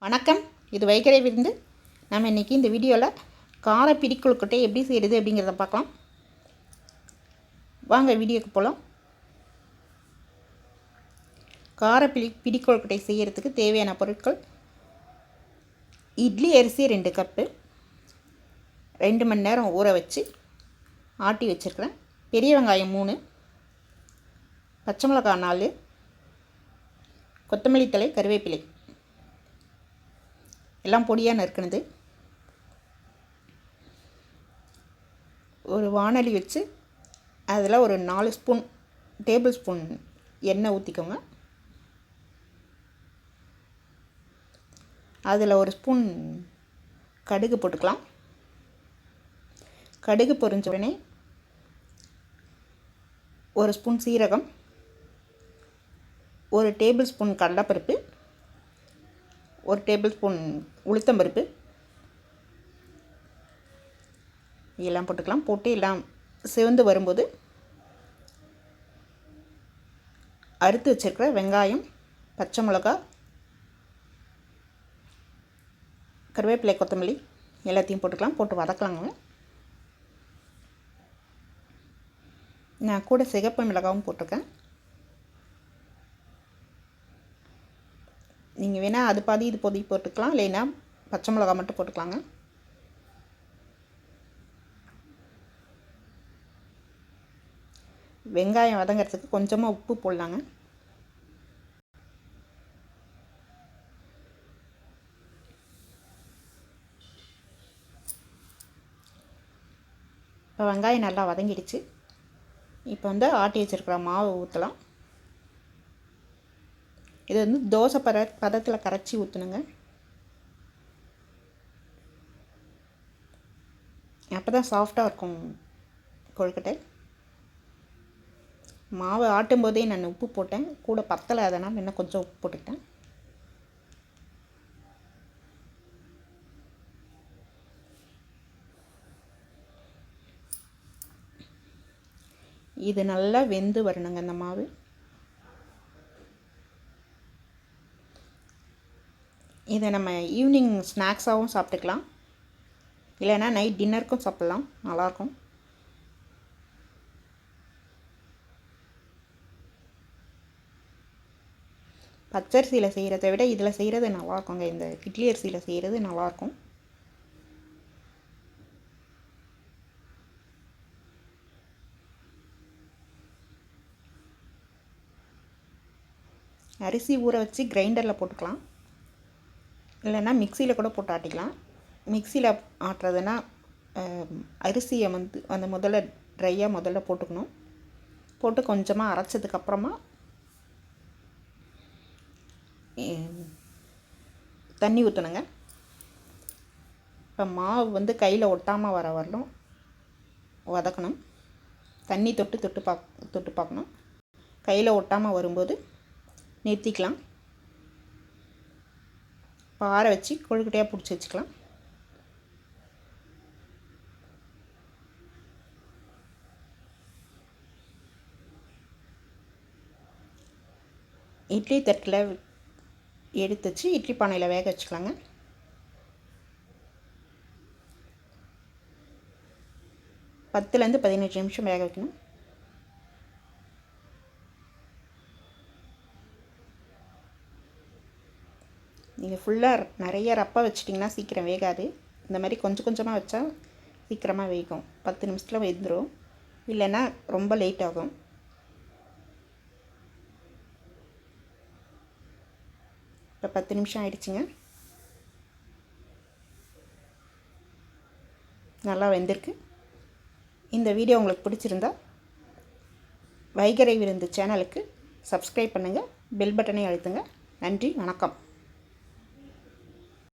வணக்கம். இது வைகரை விருந்து. நம்ம இன்றைக்கி இந்த வீடியோவில் கார பிடி கொழுக்கட்டை எப்படி செய்கிறது அப்படிங்கிறத பார்க்கலாம். வாங்க வீடியோக்கு போகலாம். கார பிடி கொழுக்கட்டை செய்கிறதுக்கு தேவையான பொருட்கள்: இட்லி அரிசி 2 கப்பு, 2 மணி நேரம் ஊற வச்சு ஆட்டி வச்சுருக்கிறேன். பெரிய வெங்காயம் 3, பச்சை மிளகாய் 4, கொத்தமல்லி தழை, கருவேப்பிலை எல்லாம் பொடியாக நறுக்கினது. ஒரு வாணலி வச்சு அதில் ஒரு 4 டேபிள் ஸ்பூன் எண்ணெய் ஊற்றிக்கோங்க. அதில் ஒரு ஸ்பூன் கடுகு போட்டுக்கலாம். கடுகு பொரிஞ்ச உடனே ஒரு ஸ்பூன் சீரகம், ஒரு டேபிள் ஸ்பூன் கடலைப்பருப்பு, ஒரு டேபிள் ஸ்பூன் உளுத்தம்பருப்பு எல்லாம் போட்டுக்கலாம். போட்டு எல்லாம் சிவந்து வரும்போது அறுத்து வச்சுருக்கிற வெங்காயம், பச்சை மிளகாய், கருவேப்பிலை, கொத்தமல்லி எல்லாத்தையும் போட்டுக்கலாம். போட்டு வதக்கலாங்க. நான் கூட சிகப்பு மிளகாவும் போட்டிருக்கேன். நீங்கள் வேணால் அது பாதி இது பாதி போட்டுக்கலாம், இல்லைன்னா பச்சை மிளகா மட்டும் போட்டுக்கலாங்க. வெங்காயம் வதங்கிறதுக்கு கொஞ்சமாக உப்பு போடலாங்க. இப்போ வெங்காயம் நல்லா வதங்கிடுச்சு. இப்போ ஆட்டி வச்சுருக்கிற மாவு ஊற்றலாம். இது தோசை பதத்தில் கரைச்சி ஊற்றணுங்க. அப்போ தான் சாஃப்டாக இருக்கும் கொழுக்கட்டை. மாவு ஆட்டும் போதே நான் உப்பு போட்டேன், கூட பத்தலை, அதனால் இன்னும் கொஞ்சம் உப்பு போட்டுக்கிட்டேன். இது நல்லா வெந்து வரணுங்க இந்த மாவு. இதை நம்ம ஈவினிங் ஸ்நாக்ஸாகவும் சாப்பிட்டுக்கலாம், இல்லைன்னா நைட் டின்னருக்கும் சாப்பிட்லாம், நல்லாயிருக்கும். பச்சரிசியில் செய்கிறத விட இதில் செய்கிறது நல்லாயிருக்குங்க. இந்த இட்லி அரிசியில் செய்கிறது நல்லாயிருக்கும். அரிசி ஊற வச்சு கிரைண்டரில் போட்டுக்கலாம், இல்லைன்னா மிக்சியில் கூட போட்டு ஆட்டிக்கலாம். மிக்சியில் ஆட்டுறதுன்னா அரிசியை முதல்ல ட்ரையாக முதல்ல போட்டுக்கணும். போட்டு கொஞ்சமாக அரைச்சதுக்கப்புறமா தண்ணி ஊற்றணுங்க. இப்போ மாவு கையில் ஒட்டாமல் வர வரலும் வதக்கணும். தண்ணி தொட்டு பார்க்கணும். கையில் ஒட்டாமல் வரும்போது நிறுத்திக்கலாம். ஆற வச்சு கொழுக்கட்டையாக பிடிச்சி வச்சுக்கலாம். இட்லி தட்டில் எடுத்து வச்சு இட்லி பானையில் வேக வச்சுக்கலாங்க. பத்துலேருந்து 15 நிமிஷம் வேக வைக்கணும். நீங்கள் ஃபுல்லாக நிறைய ரப்பாக வச்சிட்டிங்கன்னா சீக்கிரம் வேகாது. இந்த மாதிரி கொஞ்சம் கொஞ்சமாக வச்சா சீக்கிரமாக வேகும். 10 நிமிஷத்தில் வெந்துடும், இல்லைன்னா ரொம்ப லேட் ஆகும். இப்போ 10 நிமிஷம் ஆயிடுச்சுங்க. நல்லா வெந்திருக்கு. இந்த வீடியோ உங்களுக்கு பிடிச்சிருந்தா வைகரை விருந்து சேனலுக்கு சப்ஸ்கிரைப் பண்ணுங்கள், பெல் பட்டனை அழுத்துங்க. நன்றி, வணக்கம்.